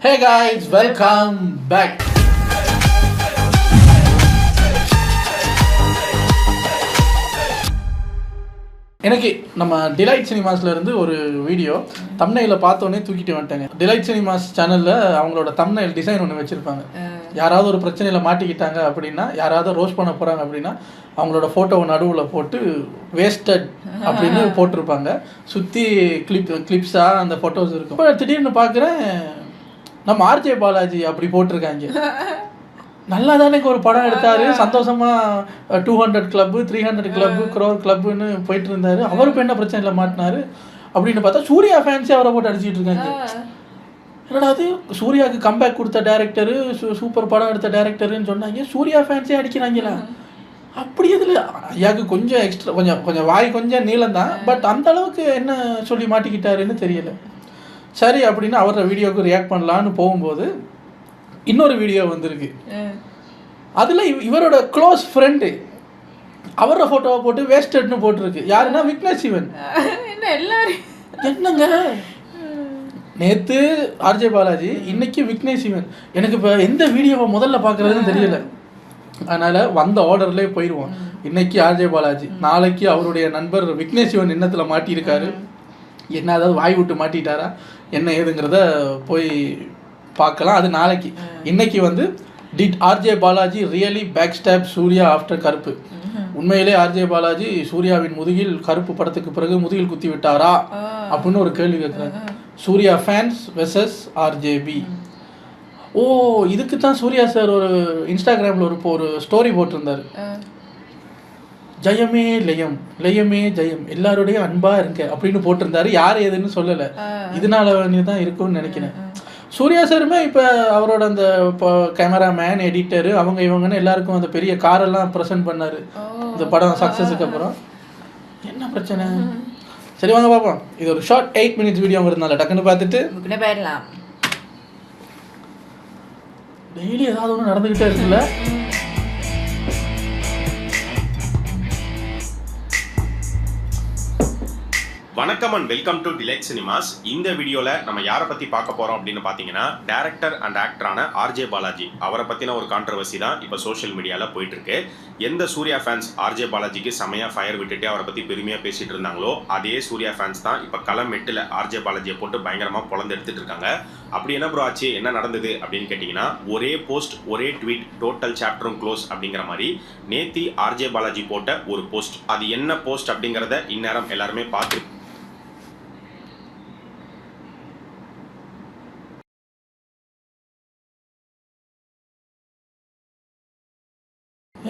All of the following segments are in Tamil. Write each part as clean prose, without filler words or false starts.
Hey guys, welcome back. எனக்கு நம்ம டிலைட் சினிமாஸ்ல இருந்து ஒரு வீடியோ தம்ப்நெயில பார்த்தோன்னே தூக்கிட்டு வந்துட்டாங்க. டிலைட் சினிமாஸ் சேனல்ல அவங்களோட தம்ப்நெயில் டிசைன் ஒன்று வச்சிருப்பாங்க. யாராவது ஒரு பிரச்சனையில் மாட்டிக்கிட்டாங்க அப்படின்னா, யாராவது ரோஸ்ட் பண்ண போகிறாங்க அப்படின்னா, அவங்களோட ஃபோட்டோவை நடுவில் போட்டு வேஸ்டட் அப்படின்னு போட்டிருப்பாங்க. சுற்றி கிளிப்ஸாக அந்த ஃபோட்டோஸ் இருக்கும். இப்போ திடீர்னு பார்க்குறேன், நம்ம ஆர்ஜே பாலாஜி அப்படி போட்டிருக்காங்க. நல்லா தானே ஒரு படம் எடுத்தாரு, சந்தோஷமா 200 கிளப்பு 300 கிளப்பு crore கிளப்புன்னு போயிட்டு இருந்தாரு. அவருக்கு என்ன பிரச்சனைல மாட்டினாரு அப்படின்னு பார்த்தா சூர்யா ஃபேன்ஸே அவரை போட்டு அடிச்சுட்டு இருக்காங்க. என்னடா அது, சூர்யாவுக்கு கம்பேக் கொடுத்த டேரக்டரு, சூப்பர் படம் எடுத்த டேரக்டருன்னு சொன்னாங்க, சூர்யா ஃபேன்ஸே அடிக்கிறாங்களா? அப்படி இதில் ஐயாவுக்கு கொஞ்சம் எக்ஸ்ட்ரா கொஞ்சம் வாய் கொஞ்சம் நீளம் தான், பட் அந்த அளவுக்கு என்ன சொல்லி மாட்டிக்கிட்டாருன்னு தெரியல. சரி அப்படின்னு அவரோட வீடியோவுக்கு ரியாக்ட் பண்ணலான்னு போகும்போது இன்னொரு வீடியோ வந்திருக்கு. அதில் இவரோட க்ளோஸ் ஃப்ரெண்டு அவரோட ஃபோட்டோவை போட்டு வேஸ்டட்னு போட்டிருக்கு. யாருன்னா விக்னேஷ் சிவன். என்னங்க நேற்று ஆர்ஜே பாலாஜி, இன்னைக்கு விக்னேஷ் சிவன். எனக்கு இப்போ எந்த வீடியோவை முதல்ல பார்க்குறதுன்னு தெரியல. அதனால் வந்த ஆர்டர்லேயே போயிடுவோம். இன்னைக்கு ஆர்ஜே பாலாஜி, நாளைக்கு அவருடைய நண்பர் விக்னேஷ் சிவன் எண்ணத்தில் மாட்டியிருக்காரு. என்ன அதாவது வாய் விட்டு மாட்டிட்டாரா என்ன ஏதுங்கிறத போய் பார்க்கலாம். அது நாளைக்கு. இன்னைக்கு வந்து did RJ Balaji really back stop Suriya after Karuppu. உண்மையிலே ஆர்ஜே பாலாஜி சூர்யாவின் முதுகில் கருப்பு படத்துக்கு பிறகு முதுகில் குத்தி விட்டாரா அப்படின்னு ஒரு கேள்வி கேட்குறாங்க. Suriya fans versus RJB. ஓ, இதுக்கு தான் சூர்யா சார் ஒரு இன்ஸ்டாகிராமில் ஒரு ஸ்டோரி போட்டிருந்தார். ஜெயமே லயம், லயமே ஜெயம், எல்லாரோடையும் அன்பா இருக்க அப்படின்னு போட்டிருந்தாரு. யார் எதுன்னு சொல்லலை. இதனால தான் இருக்கும்னு நினைக்கிறேன். சூர்யா சாருமே இப்போ அவரோட அந்த கேமராமேன், எடிட்டரு, அவங்க இவங்கன்னு எல்லாருக்கும் அந்த பெரிய காரெல்லாம் ப்ரெசென்ட் பண்ணார் இந்த படம் சக்ஸஸுக்கு அப்புறம். என்ன பிரச்சனை? சரி வாங்க பார்ப்போம். இது ஒரு ஷார்ட் 8 minutes வீடியோங்கிறதுனால டக்குன்னு பார்த்துட்டு போயிடலாம். டெய்லி ஏதாவது ஒன்று நடந்துக்கிட்டே இருக்குல்ல. வணக்கம் and welcome to delight cinemas. இந்த வீடியோவில் நம்ம யாரை பற்றி பார்க்க போகிறோம் அப்படின்னு பார்த்தீங்கன்னா, டேரக்டர் அண்ட் ஆக்டரான ஆர்ஜே பாலாஜி. அவரை பற்றின ஒரு கான்ட்ரவர்சி தான் இப்போ சோஷியல் மீடியாவில் போயிட்டுருக்கு. எந்த சூர்யா ஃபேன்ஸ் ஆர்ஜே பாலாஜிக்கு செமையாக ஃபயர் விட்டுட்டு அவரை பற்றி பெருமையாக பேசிகிட்டு இருந்தாங்களோ, அதே சூர்யா ஃபேன்ஸ் தான் இப்போ களம் 8ல் ஆர்ஜே பாலாஜியை போட்டு பயங்கரமாக பொழந்து எடுத்துகிட்டு இருக்காங்க. அப்படி என்ன ப்ரோ ஆச்சு, என்ன நடந்தது அப்படின்னு கேட்டிங்கன்னா, ஒரே போஸ்ட் ஒரே ட்வீட், டோட்டல் சாப்டரும் க்ளோஸ் அப்படிங்கிற மாதிரி நேத்தி ஆர்ஜே பாலாஜி போட்ட ஒரு போஸ்ட். அது என்ன போஸ்ட் அப்படிங்கிறத இந்நேரம் எல்லாருமே பார்த்து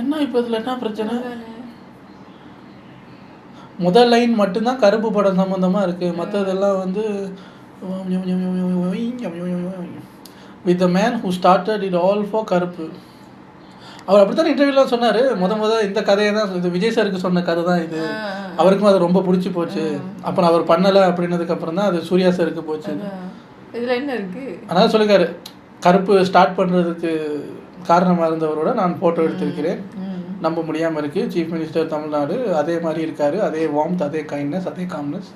என்ன இப்போ இதில் என்ன பிரச்சனை? முதல் லைன் மட்டும்தான் கருப்பு படம் சம்மந்தமாக இருக்குது. மற்றதெல்லாம் வந்து with the man who started it all for கருப்பு. அவர் அப்படித்தான் இன்டர்வியூலாம் சொன்னார். இந்த கதையை தான், இது விஜய் சாருக்கு சொன்ன கதை தான் இது. அவருக்கும் அது ரொம்ப பிடிச்சி போச்சு. அப்புறம் அவர் பண்ணலை அப்படின்னதுக்கப்புறம் தான் அது சூர்யா சாருக்கு போச்சு. இதில் என்ன இருக்குது? அதனால் சொல்லிக்காரு, கருப்பு ஸ்டார்ட் பண்ணுறதுக்கு காரணமாக இருந்தவரோட நான் ஃபோட்டோ எடுத்திருக்கிறேன், நம்ப முடியாமல் இருக்குது. சீஃப் மினிஸ்டர் தமிழ்நாடு அதே மாதிரி இருக்கார், அதே வார்ம்த், அதே கைண்ட்னஸ், அதே காம்னஸ்.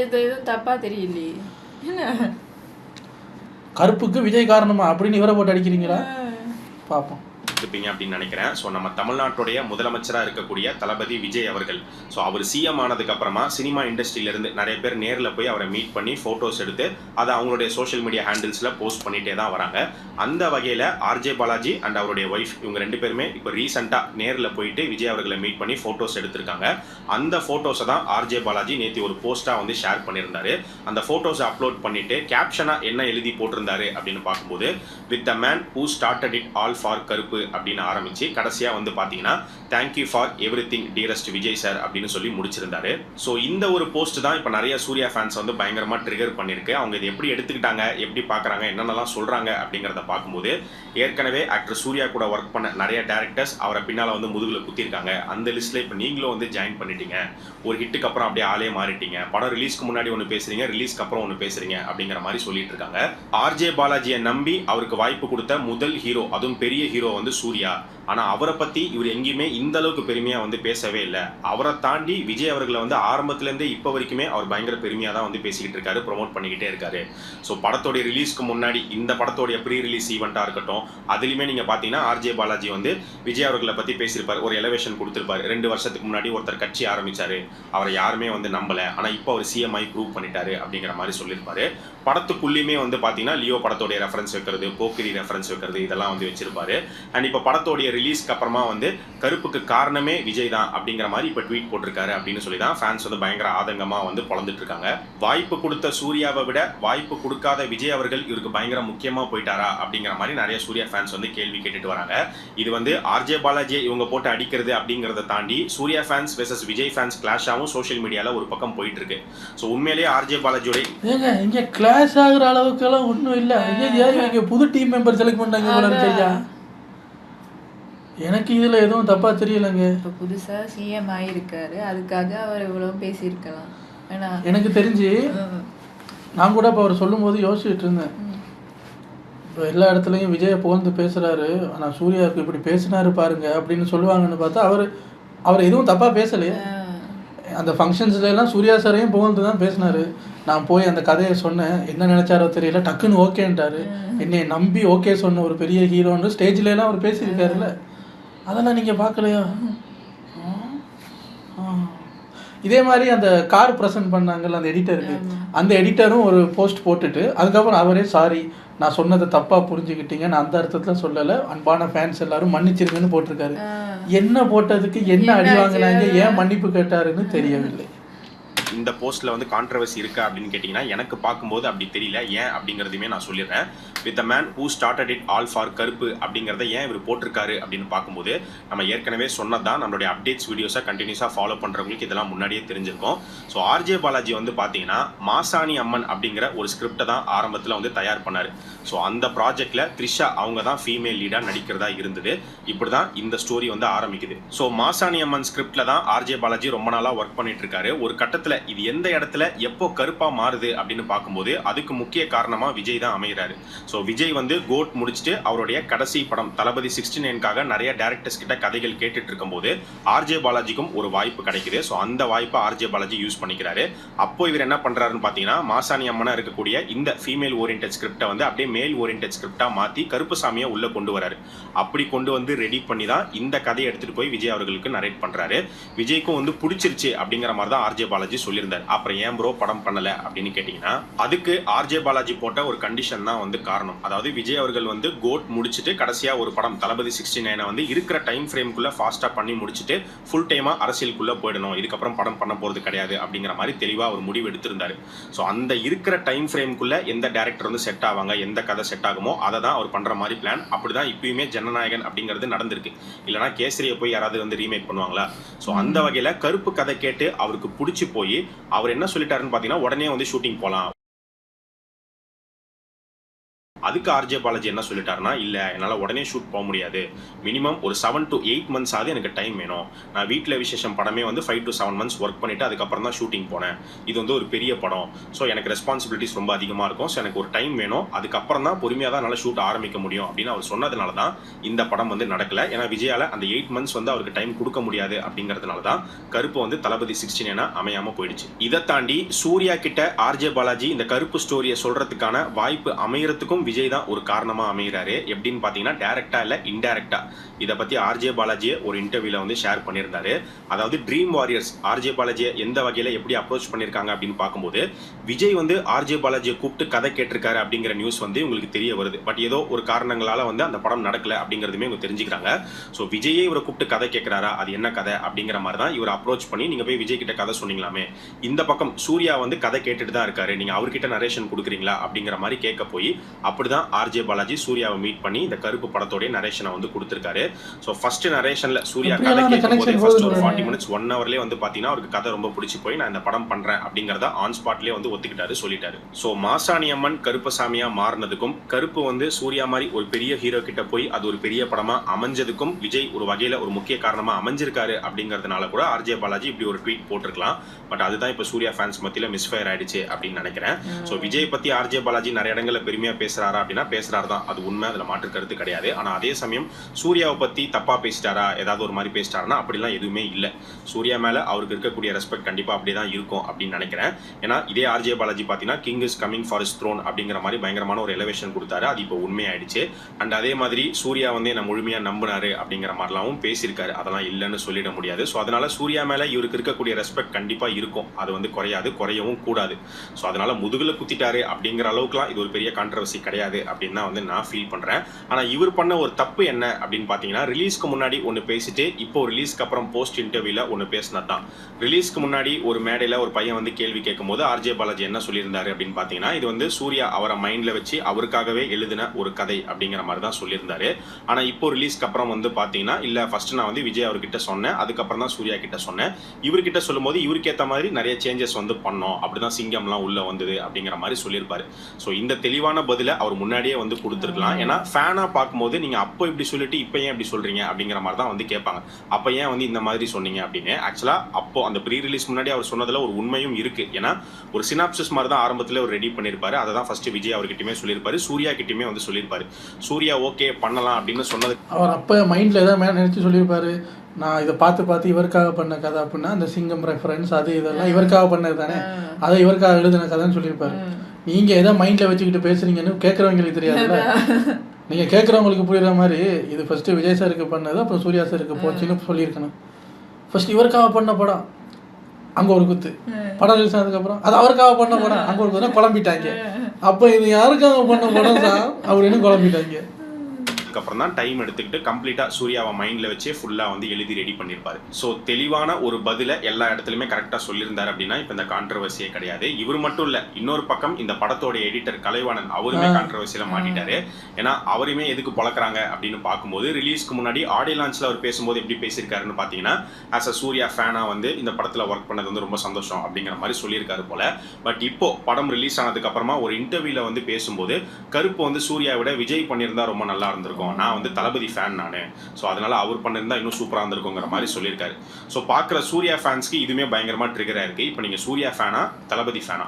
இது எதுவும் தப்பாக தெரியலையே. கருப்புக்கு விஜய் காரணமா அப்படின்னு இவரை போட்டு அடிக்கிறீங்களா? பார்ப்போம் இருப்பீங்க அப்படின்னு நினைக்கிறேன். ஸோ நம்ம தமிழ்நாட்டுடைய முதலமைச்சராக இருக்கக்கூடிய தளபதி விஜய் அவர்கள், ஸோ அவர் சிஎம் ஆனதுக்கு அப்புறமா சினிமா இண்டஸ்ட்ரியிலேருந்து நிறைய பேர் நேரில் போய் அவரை மீட் பண்ணி ஃபோட்டோஸ் எடுத்து அதை அவங்களுடைய சோஷியல் மீடியா ஹேண்டில்ஸில் போஸ்ட் பண்ணிகிட்டே தான் வராங்க. அந்த வகையில் ஆர்ஜே பாலாஜி அண்ட் அவருடைய ஒய்ஃப், இவங்க 2 பேருமே இப்போ ரீசெண்டாக நேரில் போயிட்டு விஜய் அவர்களை மீட் பண்ணி ஃபோட்டோஸ் எடுத்திருக்காங்க. அந்த ஃபோட்டோஸை தான் ஆர்ஜே பாலாஜி நேற்று ஒரு போஸ்ட்டாக வந்து ஷேர் பண்ணியிருந்தாரு. அந்த ஃபோட்டோஸை அப்லோட் பண்ணிவிட்டு கேப்ஷனாக என்ன எழுதி போட்டிருந்தாரு அப்படின்னு பார்க்கும்போது, with the man who started it all for கருப்பு அப்படின்னு ஆரம்பிச்சு கடைசியாக வந்து பார்த்தீங்கன்னா, thank you for everything dearest Vijay sir அப்படின்னு சொல்லி முடிச்சிருந்தாரு. ஸோ இந்த ஒரு போஸ்ட் தான் இப்போ நிறைய சூர்யா ஃபேன்ஸ் வந்து பயங்கரமாக ட்ரிகர் பண்ணியிருக்கு. அவங்க இது எப்படி எடுத்துக்கிட்டாங்க, எப்படி பார்க்குறாங்க, என்னென்னலாம் சொல்கிறாங்க அப்படிங்கிறத பார்க்கும்போது, ஏற்கனவே ஆக்டர் சூர்யா கூட ஒர்க் பண்ண நிறைய டேரக்டர்ஸ் அவரை பின்னால் வந்து முதுகில் குத்திருக்காங்க. அந்த லிஸ்ட்டில் இப்போ நீங்களும் வந்து ஜாயின் பண்ணிட்டீங்க. ஒரு ஹிட்டுக்கு அப்புறம் அப்படியே ஆளே மாறிட்டீங்க. படம் ரிலீஸ்க்கு முன்னாடி ஒன்று பேசுறீங்க, ரிலீஸ்க்கு அப்புறம் ஒன்று பேசுறீங்க அப்படிங்கிற மாதிரி சொல்லிட்டு இருக்காங்க. ஆர்ஜே பாலாஜியை நம்பி அவருக்கு வாய்ப்பு கொடுத்த முதல் ஹீரோ, அதுவும் பெரிய ஹீரோ வந்து சூர்யா. ஆனால் அவரை பற்றி இவர் எங்கேயுமே இந்த அளவுக்கு பெருமையாக வந்து பேசவே இல்லை. அவரை தாண்டி விஜய் அவர்களை வந்து ஆரம்பத்துலேருந்தே இப்போ வரைக்குமே அவர் பயங்கர பெருமையாக தான் வந்து பேசிக்கிட்டு இருக்காரு, ப்ரொமோட் பண்ணிக்கிட்டே இருக்காரு. ஸோ படத்தோடைய ரிலீஸ்க்கு முன்னாடி இந்த படத்தோடைய ப்ரீ ரிலீஸ் ஈவெண்ட்டாக இருக்கட்டும், அதுலேயுமே நீங்கள் பார்த்தீங்கன்னா ஆர்ஜே பாலாஜி வந்து விஜய் அவர்களை பற்றி பேசியிருப்பார், ஒரு எலவேஷன் கொடுத்துருப்பாரு. 2 வருஷத்துக்கு முன்னாடி ஒருத்தர் கட்சி ஆரம்பிச்சாரு, அவரை யாருமே வந்து நம்பலை, ஆனால் இப்போ அவர் சிஎம் ஆகி ப்ரூவ் பண்ணிட்டாரு அப்படிங்கிற மாதிரி சொல்லியிருப்பாரு. படத்துக்குள்ளேயுமே வந்து பார்த்தீங்கன்னா லியோ படத்தோடைய ரெஃபரன்ஸ் வைக்கிறது, போக்கிரி ரெஃபரன்ஸ் வைக்கிறது, இதெல்லாம் வந்து வச்சிருப்பாரு. அண்ட் இப்போ படத்தோடைய ரிலீஸ்க்கு அப்புறமா வந்து கருப்புக்கு காரணமே விஜய் தான் அப்படிங்கிற மாதிரி இப்போ ட்வீட் போட்டிருக்காரு அப்படின்னு சொல்லி தான் ஃபேன்ஸ் வந்து பயங்கர ஆதங்கமாக வந்து பொழந்துட்டு இருக்காங்க. வாய்ப்பு கொடுத்த சூர்யாவை விட வாய்ப்பு கொடுக்காத விஜய் அவர்கள் இவருக்கு பயங்கர முக்கியமாக போயிட்டாரா அப்படிங்கிற மாதிரி நிறைய சூர்யா ஃபேன்ஸ் வந்து கேள்வி கேட்டுட்டு வராங்க. இது வந்து ஆர்ஜே பாலாஜியை இவங்க போட்டு அடிக்கிறது அப்படிங்கிறத தாண்டி Suriya fans versus Vijay fans கிளாஷாகவும் சோஷியல் மீடியாவில் ஒரு பக்கம் போயிட்டு இருக்கு. ஸோ உண்மையிலேயே ஆர்ஜே பாலாஜியோட ஏங்க இங்கே கிளாஷ் ஆகுற அளவுக்குலாம் ஒன்றும் இல்லை. இங்கே புது டீம் மெம்பர் செலக்ட் பண்ணாங்க. எனக்கு இதில் எதுவும் தப்பாக தெரியலைங்க. இப்போ புதுசாக சிஎம் ஆகியிருக்காரு, அதுக்காக அவர் இவ்வளோ பேசியிருக்கலாம். ஏன்னா எனக்கு தெரிஞ்சு நான் கூட இப்போ அவர் சொல்லும் போது யோசிச்சுட்டு இருந்தேன். இப்போ எல்லா இடத்துலையும் விஜயை புகழ்ந்து பேசுகிறாரு, ஆனால் சூர்யாவுக்கு இப்படி பேசினாரு பாருங்க அப்படின்னு சொல்லுவாங்கன்னு பார்த்தா அவர் எதுவும் தப்பாக பேசலையே. அந்த ஃபங்க்ஷன்ஸ்லாம் சூர்யா சாரையும் புகழ்ந்து தான் பேசினார். நான் போய் அந்த கதையை சொன்னேன், என்ன நினச்சாரோ தெரியல, டக்குன்னு ஓகேன்ட்டாரு. என்னை நம்பி ஓகே சொன்ன ஒரு பெரிய ஹீரோன்னு ஸ்டேஜ்லாம் அவர் பேசியிருக்காருல்ல, அதெல்லாம் நீங்கள் பார்க்கலையா? இதே மாதிரி அந்த கார் ப்ரெசென்ட் பண்ணாங்கல்ல அந்த எடிட்டருக்கு, அந்த எடிட்டரும் ஒரு போஸ்ட் போட்டுட்டு அதுக்கப்புறம் அவரே சாரி, நான் சொன்னதை தப்பாக புரிஞ்சுக்கிட்டீங்க, நான் அந்த அர்த்தத்தில் சொல்லலை, அன்பான ஃபேன்ஸ் எல்லாரும் மன்னிச்சிருங்கன்னு போட்டிருக்காரு. என்ன போட்டதுக்கு என்ன அடி வாங்கினாங்க, ஏன் மன்னிப்பு கேட்டாருன்னு தெரியவில்லை. இந்த போஸ்ட்டில் வந்து கான்ட்ரவர்சி இருக்கா அப்படின்னு கேட்டிங்கன்னா எனக்கு பார்க்கும்போது அப்படி தெரியல. ஏன் அப்படிங்கிறதையுமே நான் சொல்லிடுறேன். With a man who started it all for கருப்பு அப்படிங்கிறத ஏன் இவர் போட்டிருக்காரு அப்படின்னு பார்க்கும்போது, நம்ம ஏற்கனவே சொன்னதான் நம்மளுடைய அப்டேட்ஸ் வீடியோஸை கண்டினியூஸாக ஃபாலோ பண்ணுறவங்களுக்கு இதெல்லாம் முன்னாடியே தெரிஞ்சிருக்கும். ஸோ ஆர்ஜே பாலாஜி வந்து பார்த்தீங்கன்னா மாசாணி அம்மன் அப்படிங்கிற ஒரு ஸ்கிரிப்டை தான் ஆரம்பத்தில் வந்து தயார் பண்ணார். ஸோ அந்த ப்ராஜெக்டில் த்ரிஷா அவங்க தான் ஃபீமேல் லீடாக நடிக்கிறதா இருந்தது. இப்படி தான் இந்த ஸ்டோரி வந்து ஆரம்பிக்குது. ஸோ மாசாணி அம்மன் ஸ்கிரிப்டில் தான் ஆர்ஜே பாலாஜி ரொம்ப நாளாக ஒர்க் பண்ணிட்டு இருக்காரு. ஒரு கட்டத்தில் இது எந்த இடத்துல எப்போ கருப்பா மாறுது அப்படின்னு பார்க்கும்போது அதுக்கு முக்கிய காரணமா விஜய் தான் அமைகிறாரு. ஸோ விஜய் வந்து கோட் முடிச்சுட்டு அவருடைய கடைசி படம் தளபதி 69க்காக நிறைய டேரக்டர்ஸ் கிட்ட கதைகள் கேட்டுட்டு இருக்கும்போது ஆர்ஜே பாலாஜிக்கும் ஒரு வாய்ப்பு கிடைக்குது. ஸோ அந்த வாய்ப்பை ஆர்ஜே பாலாஜி யூஸ் பண்ணிக்கிறாரு. அப்போ இவர் என்ன பண்றாருன்னு பார்த்தீங்கன்னா மாசாணி அம்மனா இருக்கக்கூடிய இந்த ஃபீமேல் ஓரியன்டட் ஸ்கிரிப்டை வந்து அப்படியே மேல் ஓரியன்டட் ஸ்கிரிப்டா மாற்றி கருப்புசாமியை உள்ள கொண்டு வராரு. அப்படி கொண்டு வந்து ரெடி பண்ணி தான் இந்த கதையை எடுத்துட்டு போய் விஜய் அவர்களுக்கு நரேட் பண்றாரு. விஜய்க்கும் வந்து பிடிச்சிருச்சு அப்படிங்கிற மாதிரி தான் ஆர்ஜே பாலாஜி சொல்லியிருந்தார். அப்புறம் ஏன் ப்ரோ படம் பண்ணல அப்படின்னு கேட்டீங்கன்னா அதுக்கு ஆர்ஜே பாலாஜி போட்ட ஒரு கண்டிஷன் தான் வந்து காரணம். அதாவது விஜய் அவர்கள் வந்து கோட் முடிச்சுட்டு கடைசியா ஒரு படம் தளபதி 69 வந்து இருக்கிற டைம் ஃப்ரேம்குள்ள ஃபாஸ்டா பண்ணி முடிச்சுட்டு ஃபுல் டைமா அரசியலுக்குள்ள போயிடணும், இதுக்கப்புறம் படம் பண்ண போறது கிடையாது அப்படிங்கிற மாதிரி தெளிவா ஒரு முடிவு எடுத்திருந்தாரு. ஸோ அந்த இருக்கிற டைம் ஃப்ரேம்குள்ள எந்த டேரக்டர் வந்து செட் ஆவாங்க, எந்த கதை செட் ஆகுமோ அதை தான் அவர் பண்ற மாதிரி பிளான். அப்படிதான் இப்பயுமே ஜனநாயகன் அப்படிங்கிறது நடந்திருக்கு. இல்லைனா கேசரியை போய் யாராவது வந்து ரீமேக் பண்ணுவாங்களா? ஸோ அந்த வகையில கருப்பு கதை கேட்டு அவருக்கு பிடிச்சி போய் அவர் என்ன சொல்லிட்டாருன்னு பார்த்தீங்கன்னா உடனே வந்து ஷூட்டிங் போகலாம். அதுக்கு ஆர்ஜே பாலாஜி என்ன சொல்லிட்டாருன்னா, இல்லை என்னால் உடனே ஷூட் போக முடியாது, மினிமம் ஒரு 7 to 8 months ஆகுது எனக்கு டைம் வேணும். நான் வீட்டில் விசேஷம் படமே வந்து 5 to 7 months ஒர்க் பண்ணிவிட்டு அதுக்கப்புறம் தான் ஷூட்டிங் போனேன். இது வந்து ஒரு பெரிய படம். ஸோ எனக்கு ரெஸ்பான்சிபிலிட்டிஸ் ரொம்ப அதிகமாக இருக்கும். ஸோ எனக்கு ஒரு டைம் வேணும், அதுக்கப்புறம் தான் பொறுமையாக தான் என்னால் ஷூட் ஆரம்பிக்க முடியும் அப்படின்னு அவர் சொன்னதுனால தான் இந்த படம் வந்து நடக்கலை. ஏன்னா விஜயால் அந்த 8 months வந்து அவருக்கு டைம் கொடுக்க முடியாது அப்படிங்கிறதுனால தான் கருப்பு வந்து தளபதி 69 அமையாமல் போயிடுச்சு. இதை தாண்டி சூர்யா கிட்ட ஆர்ஜே பாலாஜி இந்த கருப்பு ஸ்டோரியை சொல்கிறதுக்கான வாய்ப்பு அமையறதுக்கும் விஜய் தான் ஒரு காரணமா அமைகிறாரு. எப்படின்னு பாத்தீங்கன்னா டைரக்டா இல்ல இன்டைரக்டா. இதை பத்தி ஆர்ஜே பாலாஜியை ஒரு இன்டர்வியூல வந்து ஷேர் பண்ணியிருந்தாரு. அதாவது ட்ரீம் வாரியர்ஸ் ஆர்ஜே பாலாஜியை எந்த வகையில எப்படி அப்ரோச் பண்ணிருக்காங்க அப்படின்னு பார்க்கும்போது விஜய் வந்து ஆர்ஜே பாலாஜியை கூப்பிட்டு கதை கேட்டிருக்காரு அப்படிங்கிற நியூஸ் வந்து உங்களுக்கு தெரிய வருது. பட் ஏதோ ஒரு காரணங்களால வந்து அந்த படம் நடக்கல அப்படிங்கிறதுமே இவங்க தெரிஞ்சுக்கிறாங்க. ஸோ விஜயே இவரை கூப்பிட்டு கதை கேட்கிறாரா, அது என்ன கதை அப்படிங்கிற மாதிரி தான் இவர் அப்ரோச் பண்ணி நீங்க போய் விஜய் கிட்ட கதை சொன்னீங்களாமே, இந்த பக்கம் சூர்யா வந்து கதை கேட்டுட்டு தான் இருக்காரு, நீங்க அவர்கிட்ட நரேஷன் கொடுக்குறீங்களா அப்படிங்கிற மாதிரி கேட்க போய் அப்படிதான் ஆர்ஜே பாலாஜி சூர்யாவை மீட் பண்ணி இந்த கருப்பு படத்தோட நரேஷனை வந்து கொடுத்திருக்காரு. ஸோ ஃபர்ஸ்ட் நரேஷன்ல சூர்யா கதை கேட்கும்போது ஃபர்ஸ்ட் ஒரு 40 minutes 1 hourலேயே வந்து பார்த்தீங்கன்னா அவருக்கு கதை ரொம்ப பிடிச்சி போய் நான் இந்த படம் பண்றேன் அப்படிங்கிறத ஆன் ஸ்பாட்லேயே வந்து ஒத்துக்கிட்டாரு, சொல்லிட்டாரு. ஸோ மாசாணி அம்மன் கருப்பசாமியா மாறினதுக்கும் கருப்பு வந்து சூர்யா மாதிரி ஒரு பெரிய ஹீரோ கிட்ட போய் அது ஒரு பெரிய படமா அமைஞ்சதுக்கும் விஜய் ஒரு வகையில ஒரு முக்கிய காரணமா அமைஞ்சிருக்காரு அப்படிங்கிறதுனால கூட ஆர்ஜே பாலாஜி இப்படி ஒரு ட்வீட் போட்டிருக்கலாம். பட் அதுதான் இப்போ சூர்யா ஃபேன்ஸ் மத்தியில மிஸ்ஃபயர் ஆயிடுச்சு அப்படின்னு நினைக்கிறேன். ஸோ விஜய் பத்தி ஆர்ஜே பாலாஜி நிறைய இடங்கள்ல பெருமையா பேசுறாரு பேசுறாரா அப்படின்னா பேசுறாரு தான், அது உண்மை, அதில் மாற்று கருத்து கிடையாது. ஆனால் அதே சமயம் சூர்யாவை பற்றி தப்பாக பேசிட்டாரா, ஏதாவது ஒரு மாதிரி பேசிட்டாருன்னா அப்படிலாம் எதுவுமே இல்லை. சூர்யா மேலே அவருக்கு இருக்கக்கூடிய ரெஸ்பெக்ட் கண்டிப்பாக அப்படியே தான் இருக்கும் அப்படின்னு நினைக்கிறேன். ஏன்னா இதே ஆர்ஜே பாலாஜி பார்த்தீங்கன்னா king is coming for is throne அப்படிங்கிற மாதிரி பயங்கரமான ஒரு எலவேஷன் கொடுத்தாரு. அது இப்போ உண்மையாயிடுச்சு. அண்ட் அதே மாதிரி சூர்யா வந்து என்ன முழுமையாக நம்பினாரு அப்படிங்கிற மாதிரிலாம் பேசியிருக்காரு. அதெல்லாம் இல்லைன்னு சொல்லிட முடியாது. ஸோ அதனால சூர்யா மேலே இவருக்கு இருக்கக்கூடிய ரெஸ்பெக்ட் கண்டிப்பாக இருக்கும். அது வந்து குறையாது, குறையவும் கூடாது. ஸோ அதனால முதுகில் குத்திட்டாரு அப்படிங்கிற அளவுக்குலாம் இது ஒரு பெரிய கான்ட்ரவர்சி கிடையாது அப்படின்னு தான் வந்து நான் ஃபீல் பண்ணுறேன். ஆனால் இவர் பண்ண ஒரு தப்பு என்ன அப்படின்னு பார்த்தீங்கன்னா, ரிலீஸ்க்கு முன்னாடி ஒன்று பேசிட்டு இப்போ ரிலீஸ்க்கு அப்புறம் போஸ்ட் இன்டர்வியூவில் ஒன்று பேசினது தான். ரிலீஸ்க்கு முன்னாடி ஒரு மேடையில் ஒரு பையன் வந்து கேள்வி கேட்கும்போது ஆர்ஜே பாலாஜி என்ன சொல்லியிருந்தாரு அப்படின்னு பார்த்தீங்கன்னா, இது வந்து சூர்யா அவரை மைண்டில் வச்சு அவருக்காகவே எழுதின ஒரு கதை அப்படிங்கிற மாதிரி தான் சொல்லியிருந்தாரு. ஆனால் இப்போ ரிலீஸ்க்கு அப்புறம் வந்து பார்த்தீங்கன்னா, இல்லை ஃபர்ஸ்ட் நான் வந்து விஜய் அவர்கிட்ட சொன்னேன், அதுக்கப்புறம் தான் சூர்யா கிட்ட சொன்னேன். இவர்கிட்ட சொல்லும்போது இவருக்கு ஏற்ற மாதிரி நிறைய சேஞ்சஸ் வந்து பண்ணோம், அப்படிதான் சிங்கம்லாம் உள்ள வந்தது அப்படிங்கிற மாதிரி சொல்லியிருப்பாரு. ஸோ இந்த தெளிவான பதிலை அவர் முன்னாடியே வந்து கொடுத்துருக்கலாம். ஏன்னா ஃபேனாக பார்க்கும்போது நீங்கள் அப்போ இப்படி சொல்லிட்டு இப்போ ஏன் இப்படி சொல்கிறீங்க அப்படிங்கிற மாதிரி தான் வந்து கேட்பாங்க. அப்போ ஏன் வந்து இந்த மாதிரி சொன்னீங்க அப்படின்னு. ஆக்சுவலாக அப்போ அந்த ப்ரீ ரிலீஸ் முன்னாடி அவர் சொன்னதில் ஒரு உண்மையும் இருக்குது. ஏன்னா ஒரு சினாப்சிஸ் மாதிரி தான் ஆரம்பத்தில் அவர் ரெடி பண்ணியிருப்பாரு. அதை தான் ஃபஸ்ட்டு விஜய் அவர்கிட்டயுமே சொல்லியிருப்பாரு, சூர்யா கிட்டயுமே வந்து சொல்லியிருப்பாரு. சூர்யா ஓகே பண்ணலாம் அப்படின்னு சொன்னது அவர் அப்போ மைண்டில் எதாவது மேலே நினச்சி சொல்லியிருப்பாரு, நான் இதை பார்த்து இவருக்காக பண்ண கதை அப்படின்னா அந்த சிங்கம் ரெஃபரன்ஸ் அது இதெல்லாம் இவருக்காக பண்ணது தானே, அதை இவருக்காக எழுதின கதைன்னு சொல்லியிருப்பாரு. நீங்கள் எதோ மைண்டில் வச்சுக்கிட்டு பேசுகிறீங்கன்னு கேட்குறவங்களுக்கு தெரியாதுல்ல. நீங்கள் கேட்குறவங்களுக்கு புரியுற மாதிரி இது ஃபஸ்ட்டு விஜய் சாருக்கு பண்ணது, அப்புறம் சூர்யா சாருக்கு போச்சுன்னு சொல்லியிருக்கணும். ஃபஸ்ட் இவருக்காக பண்ண படம் அங்கே ஒரு குத்து, படம் ரிலீஸ் ஆனதுக்கப்புறம் அது அவருக்காக பண்ண படம் அங்கே ஒரு குத்துனா குழம்பிட்டாங்க. அப்போ இது யாருக்காக பண்ண படம் தான் அப்படின்னு குழம்பிட்டாங்க. அப்புறம் தான் டைம் எடுத்துக்கிட்டு கம்ப்ளீட்டாக சூர்யாவை மைண்டில் வச்சே ஃபுல்லாக வந்து எழுதி ரெடி பண்ணியிருப்பாரு. ஸோ தெளிவான ஒரு பதிலை எல்லா இடத்துலையுமே கரெக்டாக சொல்லியிருந்தார் அப்படின்னா இப்போ இந்த கான்ட்ரவர்சியே கிடையாது. இவர் மட்டும் இல்லை, இன்னொரு பக்கம் இந்த படத்தோட எடிட்டர் கலைவாணன் அவருமே கான்ட்ரவர்சியில் மாட்டிட்டாரு. ஏன்னா அவருமே எதுக்கு பழக்கிறாங்க அப்படின்னு பார்க்கும்போது ரிலீஸ்க்கு முன்னாடி ஆடியோ லான்ச்சில் அவர் பேசும்போது எப்படி பேசியிருக்காருன்னு பார்த்தீங்கன்னா, ஆஸ் அ சூர்யா ஃபேனாக வந்து இந்த படத்தில் ஒர்க் பண்ணது வந்து ரொம்ப சந்தோஷம் அப்படிங்கிற மாதிரி சொல்லியிருக்காரு போல. பட் இப்போ படம் ரிலீஸ் ஆனதுக்கு அப்புறமா ஒரு இன்டர்வியூவில் வந்து பேசும்போது கருப்பு வந்து சூர்யாவை விட விஜய் பண்ணியிருந்தா ரொம்ப நல்லா இருந்திருக்கும், நான் வந்து தளபதி ஃபேன் நானு, ஸோ அதனால அவர் பண்ணியிருந்தா இன்னும் சூப்பராக இருந்திருக்குங்கிற மாதிரி சொல்லியிருக்காரு. ஸோ பார்க்குற சூர்யா ஃபேன்ஸ்க்கு இதுவுமே பயங்கரமாக ட்ரிகராக இருக்குது. இப்போ நீங்கள் சூர்யா ஃபேனா தளபதி ஃபேனா,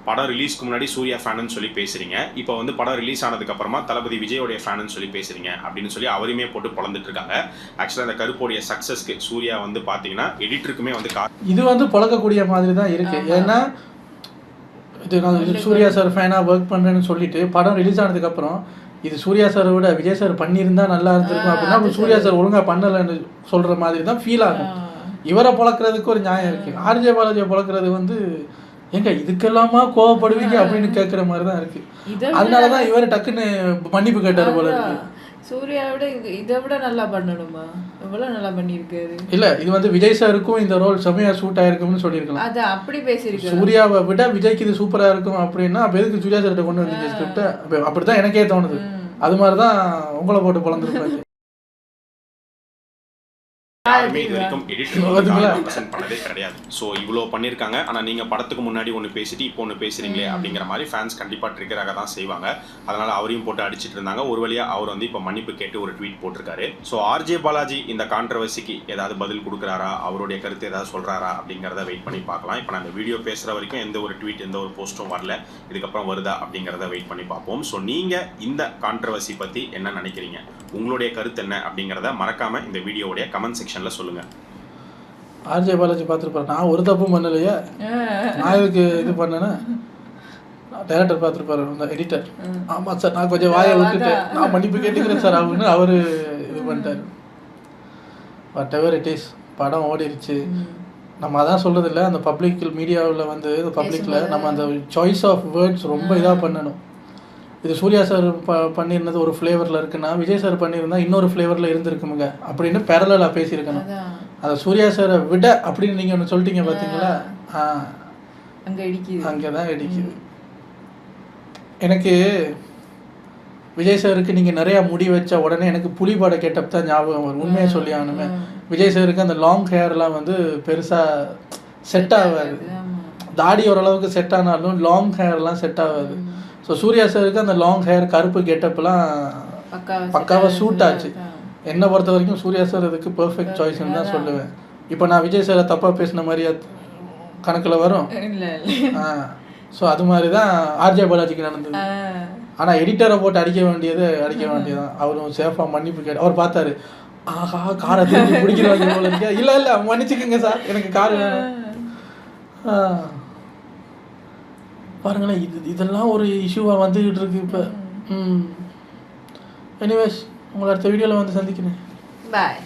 படம் ரிலீஸ்க்கு முன்னாடி சூர்யா ஃபேனுன்னு சொல்லி பேசுறீங்க, இப்போ வந்து படம் ரிலீஸ் ஆனதுக்கு அப்புறமா தளபதி விஜயோடைய ஃபேனுன்னு சொல்லி பேசுறீங்க அப்படின்னு சொல்லி அவரையுமே போட்டு பொழந்துட்டு இருக்காங்க. ஆக்சுவலாக அந்த கருப்போடைய சக்ஸஸ்க்கு சூர்யா வந்து பார்த்தீங்கன்னா எடிட்டருக்குமே வந்து இது வந்து பழக்கக்கூடிய மாதிரி தான் இருக்கு. ஏன்னா இது நான் சூர்யா சார் ஃபேனாக ஒர்க் பண்ணுறேன்னு சொல்லிட்டு படம் ரிலீஸ் ஆனதுக்கப்புறம் இது சூர்யா சாரை விட விஜய் சார் பண்ணியிருந்தா நல்லா இருந்திருக்கும் அப்படின்னா அப்போ சூர்யா சார் ஒழுங்காக பண்ணலைன்னு சொல்கிற மாதிரி தான் ஃபீல் ஆகும். இவரை பழக்கிறதுக்கு ஒரு நியாயம் இருக்குது. ஆர்ஜே பாலாஜியை பழக்கிறது வந்து எங்க இதுக்கெல்லாமா கோவப்படுவீங்க அப்படின்னு கேட்குற மாதிரி தான் இருக்குது. அதனால தான் இவர் டக்குன்னு மன்னிப்பு கேட்டார் போல இருக்கு. சூர்யாவோட இதை விட நல்லா பண்ணணுமா, எவ்வளோ நல்லா பண்ணியிருக்காரு. இல்லை இது வந்து விஜய் சாருக்கும் இந்த ரோல் செமையா சூட் ஆயிருக்கும்னு சொல்லியிருக்கலாம். அது அப்படி பேசியிருக்கேன். சூர்யாவை விட விஜய்க்கு இது சூப்பராக இருக்கும் அப்படின்னா அப்போ எதுக்கு சூர்யா சார்கிட்ட கொண்டு வந்தீங்க ஸ்கிரிப்டை, அப்படி தான் எனக்கே தோணுது. அது மாதிரி தான் உங்களை போட்டு பிறந்திருப்பாரு. யாருமே இது வரைக்கும் எடிட்டர் பண்ணதே கிடையாது. ஸோ இவ்வளோ பண்ணியிருக்காங்க. ஆனால் நீங்கள் படத்துக்கு முன்னாடி ஒன்று பேசிட்டு இப்போ ஒன்று பேசுறீங்களே அப்படிங்கிற மாதிரி ஃபேன்ஸ் கண்டிப்பாக ட்ரிகராக தான் செய்வாங்க. அதனால அவரையும் போட்டு அடிச்சிட்டு இருந்தாங்க. ஒரு வழியாக அவர் வந்து இப்போ மன்னிப்பு கேட்டு ஒரு ட்வீட் போட்டிருக்காரு. ஸோ ஆர்ஜே பாலாஜி இந்த கான்ட்ரவர்சிக்கு ஏதாவது பதில் கொடுக்குறாரா, அவருடைய கருத்து ஏதாவது சொல்றாரா அப்படிங்கிறத வெயிட் பண்ணி பார்க்கலாம். இப்போ நான் இந்த வீடியோ பேசுகிற வரைக்கும் எந்த ஒரு ட்வீட் எந்த ஒரு போஸ்ட்டும் வரல. இதுக்கப்புறம் வருதா அப்படிங்கிறத வெயிட் பண்ணி பார்ப்போம். ஸோ நீங்கள் இந்த கான்ட்ரவர்சி பற்றி என்ன நினைக்கிறீங்க, உங்களுடைய கருத்து என்ன அப்படிங்கிறத மறக்காம இந்த வீடியோவுடைய கமெண்ட் செக்ஷன்ல சொல்லுங்க. ஆர்ஜே பாலாஜி பார்த்துருப்பாரு, நான் ஒரு தப்பும் பண்ணலையே, நான் இதுக்கு இது பண்ணேன்னா டைரக்டர் பார்த்துருப்பாரு, அந்த எடிட்டர். ஆமாம் சார் நான் கொஞ்சம் வாயை விட்டுட்டேன், நான் மன்னிப்பு கேட்டுக்கிறேன் சார் அப்படின்னு அவர் இது பண்ணிட்டார். வாட் எவர் இட் இஸ், படம் ஓடிடுச்சு. நம்ம அதான் சொல்கிறது இல்லை, அந்த பப்ளிக் மீடியாவில் வந்து பப்ளிக்கில் நம்ம அந்த சாய்ஸ் ஆஃப் வேர்ட்ஸ் ரொம்ப இதாக பண்ணணும். இது சூர்யா சார் பண்ணியிருந்தது ஒரு ஃப்ளேவரில் இருக்குன்னா விஜய் சார் பண்ணியிருந்தா இன்னொரு ஃப்ளேவரில் இருந்திருக்குமுங்க அப்படின்னு பேரலாக பேசியிருக்கணும். அதை சூர்யா சாரை விட அப்படின்னு நீங்கள் ஒன்று சொல்லிட்டீங்க பார்த்தீங்களா, அங்கே தான் இடிக்குது. எனக்கு விஜய் சாருக்கு நீங்கள் நிறையா முடி வச்ச உடனே எனக்கு புலிபாட கேட்டப்ப தான் ஞாபகம் வரும். உண்மையை சொல்லி ஆகணுமே, விஜய் சாருக்கு அந்த லாங் ஹேர்லாம் வந்து பெருசாக செட் ஆகாது. தாடி ஓரளவுக்கு செட் ஆனாலும் லாங் ஹேர்லாம் செட் ஆகாது. ஸோ சூர்யா சாருக்கு அந்த லாங் ஹேர் கருப்பு கெட்டப்லாம் பக்காவாக சூட் ஆச்சு. என்னை பொறுத்த வரைக்கும் சூர்யா சார் இதுக்கு பர்ஃபெக்ட் சாய்ஸ்ன்னு தான் சொல்லுவேன். இப்போ நான் விஜய் சாரை தப்பாக பேசின மாதிரி கணக்கில் வரும். ஸோ அது மாதிரி தான் ஆர்ஜே பாலாஜிக்கு நடந்தது. ஆனால் எடிட்டரை போட்டு அடிக்க வேண்டியதான். அவரும் சேஃபாக மன்னிப்பு கேட்டு அவர் பார்த்தாரு, ஆஹா காரை திரும்பி பிடிக்கிறாங்க போல இருக்க. இல்லை மன்னிச்சுக்கோங்க சார், எனக்கு கார் வேணும். பாருங்களேன், இதெல்லாம் ஒரு இஷ்யூவாக வந்துக்கிட்டு இருக்கு இப்போ. எனிவேஸ், உங்களை அடுத்த வீடியோவில் வந்து சந்திக்கிறேன். பாய்.